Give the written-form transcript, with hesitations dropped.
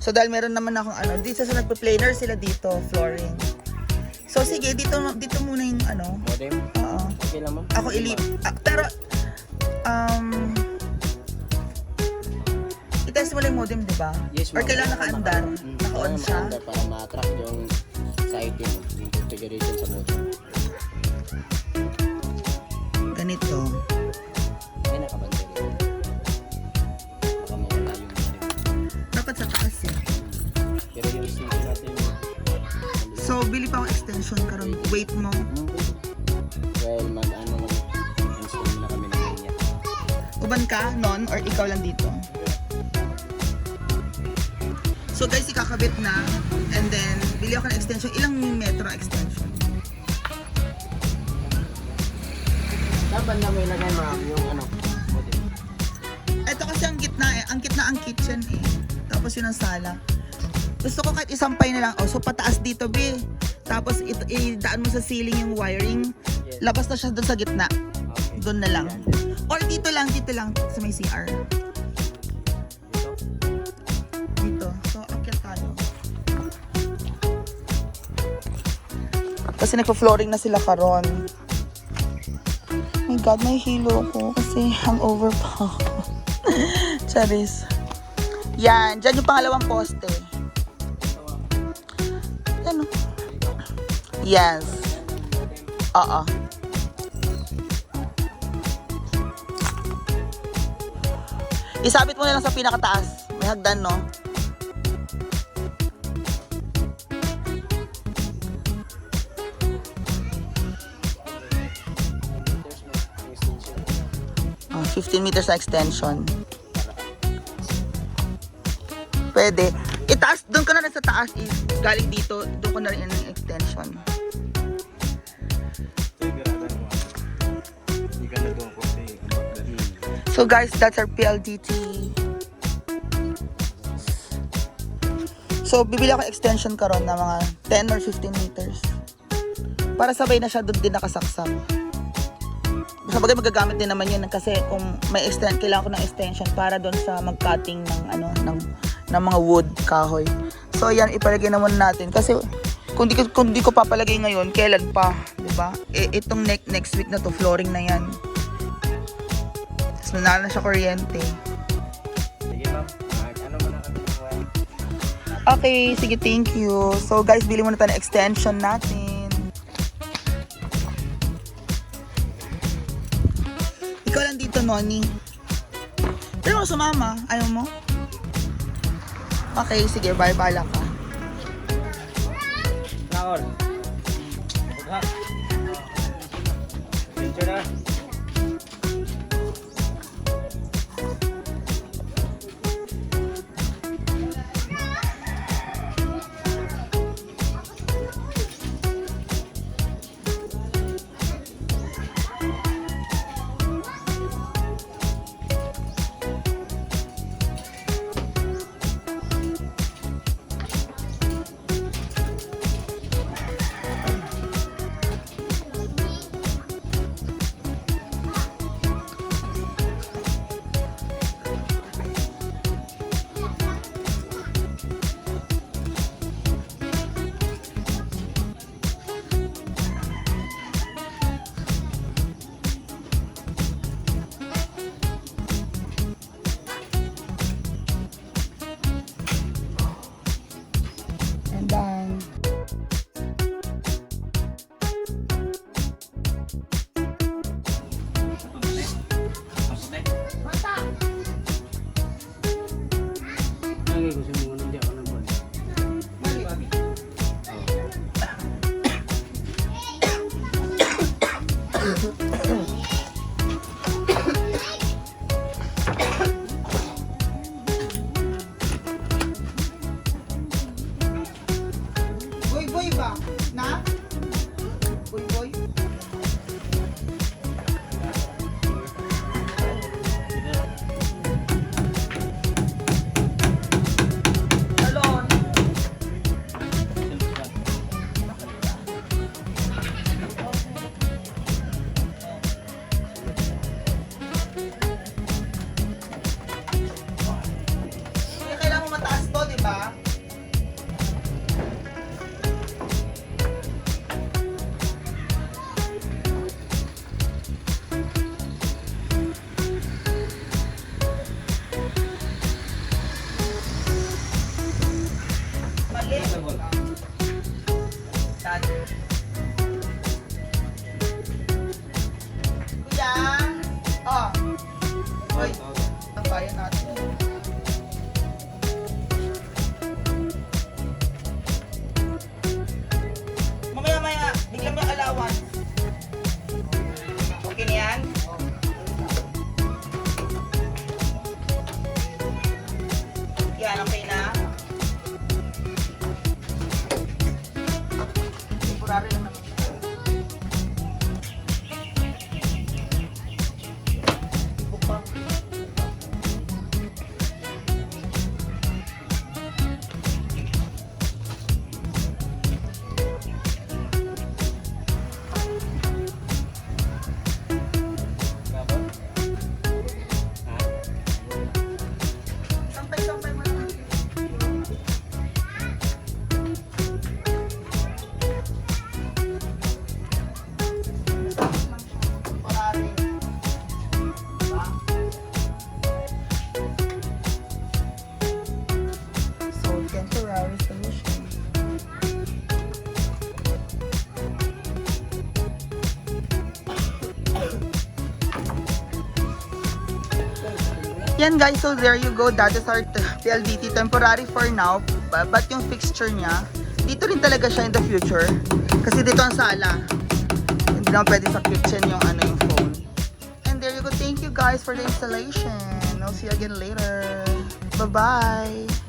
So dahil meron naman akong ano, dito sa nagpa-planer sila dito, flooring. So sige, dito muna yung ano. Modem? Oo. Okay lang, ma'am. Ako pero i-test mo lang yung modem, di ba? Yes, Or ma'am. kailangan naka-andar? Naka-on siya? Naka-andar para ma-track yung sa item, yung configuration sa modem. Ganito. Ay, nakabantay rin. Baka mawala yung modem. Dapat sa taas eh. Pero yung extension natin, So, bili pa akong extension karon. Wait mo. well, mag-ano install na kami ng linya. Uban ka, non? Or ikaw lang dito? So guys, ikakabit na. And then, bili ako ng extension. Ilang metro ang extension? Dapat na may lagay, ma'am, yung ano, modem. Ito kasi ang gitna eh. Ang gitna ang kitchen eh. Tapos yun ang sala. Gusto ko kahit isampay na lang. Oh, so pataas dito, B. Tapos idaan mo sa ceiling yung wiring. Yes. Labas na siya doon sa gitna. Okay. Doon na lang. Or dito lang sa may CR. Ito? Dito. So, akyat tayo. Kasi nagpa-flooring na sila karon. My God, may hilo ko kasi hangover pa ako. Charis. Yan, dyan yung pangalawang poste. Yan o. Yes. Oo. Isabit mo na lang sa pinakataas. May hagdan, no? Oh, 15 meters na extension. Pwede. Itaas, doon ka na rin sa taas. Galing dito, doon ka na rin yung extension. So guys, that's our PLDT. So, bibili ako extension karon na mga 10 or 15 meters. Para sabay na siya doon din nakasaksak. Sabagay magagamit din naman yun kasi kung may kailangan ko ng extension para doon sa mag-cutting ng ano ng mga wood kahoy. So ayan, ipalagay naman natin kasi kung di ko papalagay ngayon, kailan pa, 'di ba? Itong next week na to, flooring na 'yan. Tapos nanalo na siya kuryente. Sige, ma'am. Ano mo na kami ng wire? Okay, sige, thank you. So guys, bili muna tayo ng extension natin. Ikaw lang dito, Noni. Pero ako sumama. Ayaw mo? Okay, sige. Bye. Bala ka. Nakol. Bugha. Picture na. Yan guys, so there you go. That is our PLDT. Temporary for now. But yung fixture niya, dito rin talaga siya in the future. Kasi dito ang sala. Hindi naman pwede sa kitchen yung yung phone. And there you go. Thank you guys for the installation. I'll see you again later. Bye-bye.